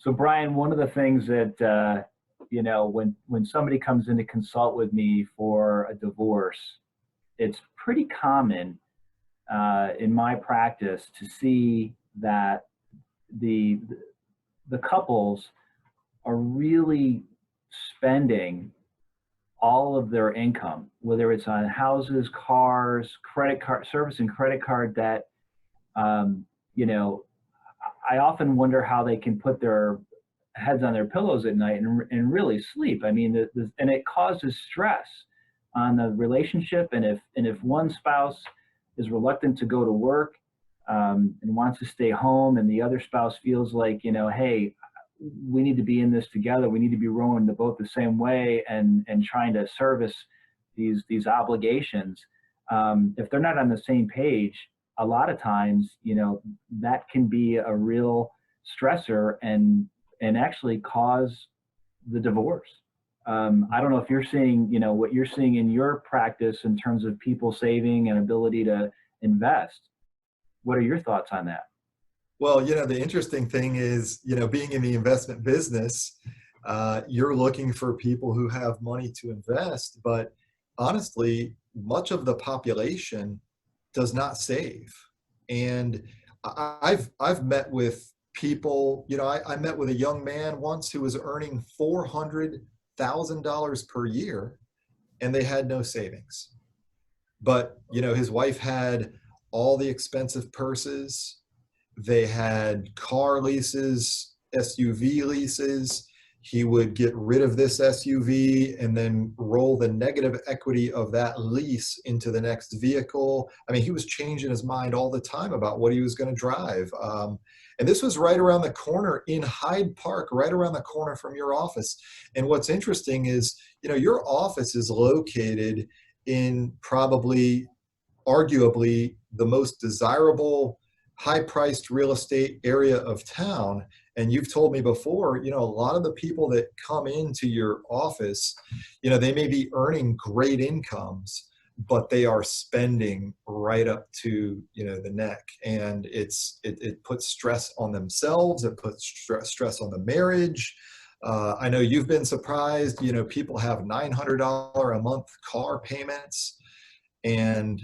So Brian, one of the things that when somebody comes in to consult with me for a divorce, it's pretty common in my practice to see that the the couples are really spending all of their income, whether it's on houses, cars, credit card service, and credit card debt. Um, you know, I often wonder how they can put their heads on their pillows at night and really sleep. I mean, and it causes stress on the relationship. And if one spouse is reluctant to go to work and wants to stay home, and the other spouse feels like, hey, we need to be in this together. We need to be rowing the boat the same way and trying to service these obligations. If they're not on the same page, a lot of times, that can be a real stressor and actually cause the divorce. I don't know if you're seeing, what you're seeing in your practice in terms of people saving and ability to invest. What are your thoughts on that? Well, the interesting thing is, being in the investment business, you're looking for people who have money to invest, but honestly, much of the population does not save. And I've met with people, I met with a young man once who was earning $400,000 per year, and they had no savings. But, his wife had all the expensive purses. They had car leases, SUV leases. He would get rid of this SUV and then roll the negative equity of that lease into the next vehicle. I mean, he was changing his mind all the time about what he was going to drive. And this was right around the corner in Hyde Park, right around the corner from your office. And what's interesting is, your office is located in probably, arguably, the most desirable, high-priced real estate area of town. And you've told me before, a lot of the people that come into your office, they may be earning great incomes, but they are spending right up to, the neck. And it puts stress on themselves. It puts stress on the marriage. I know you've been surprised, people have $900 a month car payments. And,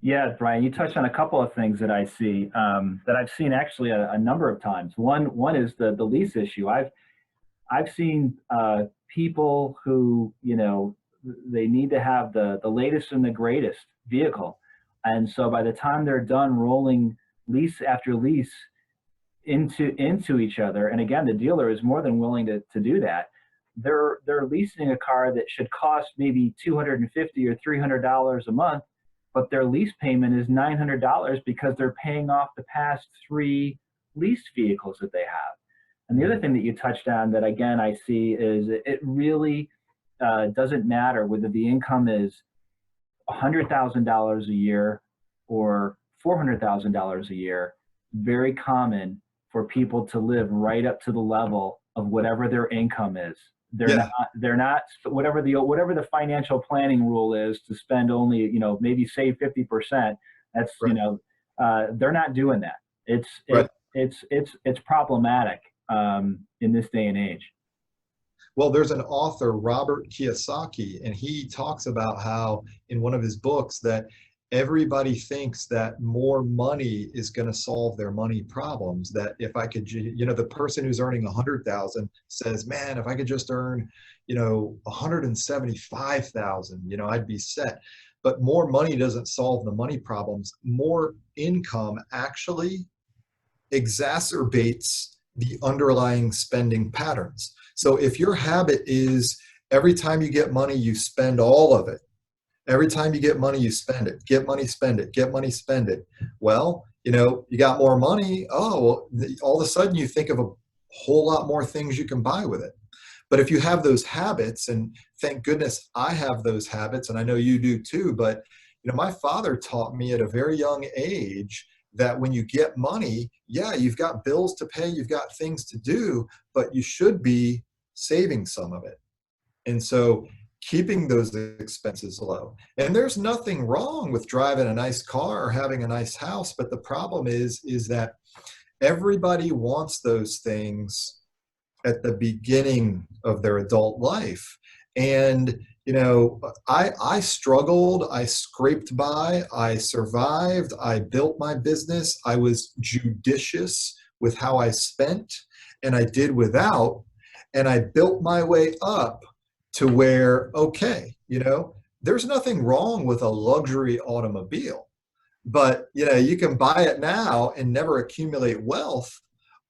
Yeah, Brian, you touched on a couple of things that I see that I've seen actually a number of times. One is the lease issue. I've seen people who they need to have the latest and the greatest vehicle, and so by the time they're done rolling lease after lease into each other, and again, the dealer is more than willing to do that. They're leasing a car that should cost maybe $250 or $300 a month, but their lease payment is $900 because they're paying off the past three leased vehicles that they have. And the other thing that you touched on that, again, I see is it really doesn't matter whether the income is $100,000 a year or $400,000 a year. Very common for people to live right up to the level of whatever their income is. They're not whatever the financial planning rule is to spend only, maybe save 50%. That's, right. They're not doing that. Right. It's problematic in this day and age. Well, there's an author, Robert Kiyosaki, and he talks about how in one of his books that everybody thinks that more money is going to solve their money problems. That if I could, the person who's earning 100,000 says, man, if I could just earn, 175,000, I'd be set. But more money doesn't solve the money problems. More income actually exacerbates the underlying spending patterns. So if your habit is every time you get money, you spend all of it. Every time you get money, you spend it. Get money, spend it. Get money, spend it. Well, you got more money. Oh, well, all of a sudden you think of a whole lot more things you can buy with it. But if you have those habits, and thank goodness I have those habits, and I know you do too, but my father taught me at a very young age that when you get money, yeah, you've got bills to pay, you've got things to do, but you should be saving some of it. And so keeping those expenses low. And there's nothing wrong with driving a nice car or having a nice house, but the problem is that everybody wants those things at the beginning of their adult life. And, I struggled, I scraped by, I survived, I built my business, I was judicious with how I spent, and I did without, and I built my way up to where, okay, there's nothing wrong with a luxury automobile, but you can buy it now and never accumulate wealth,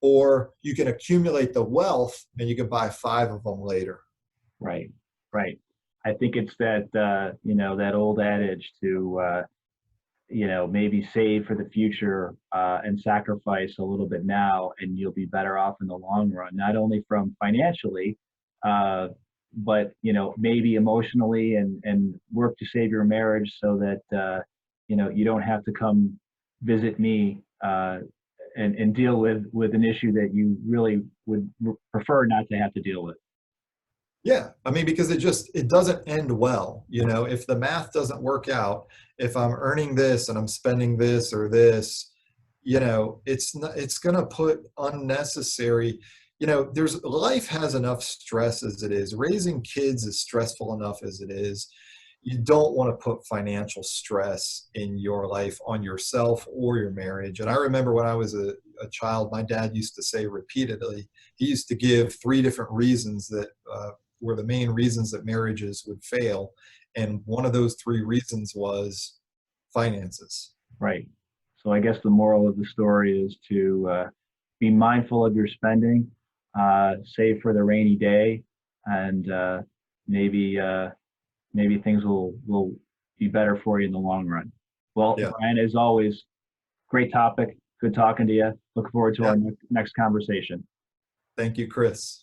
or you can accumulate the wealth and you can buy 5 of them later. Right, right. I think it's that, that old adage to, maybe save for the future and sacrifice a little bit now, and you'll be better off in the long run, not only from financially, but, maybe emotionally, and work to save your marriage so that, you don't have to come visit me and deal with an issue that you really would prefer not to have to deal with. Yeah, I mean, because it doesn't end well. If the math doesn't work out, if I'm earning this and I'm spending this or this, it's going to put unnecessary, life has enough stress as it is. Raising kids is stressful enough as it is. You don't want to put financial stress in your life on yourself or your marriage. And I remember when I was a child, my dad used to say repeatedly, he used to give 3 different reasons that were the main reasons that marriages would fail. And one of those 3 reasons was finances. Right. So I guess the moral of the story is to be mindful of your spending, save for the rainy day, and maybe things will be better for you in the long run. Well, Yeah. Brian, as always, great topic. Good talking to you. Look forward to Yeah. our next conversation. Thank you, Chris.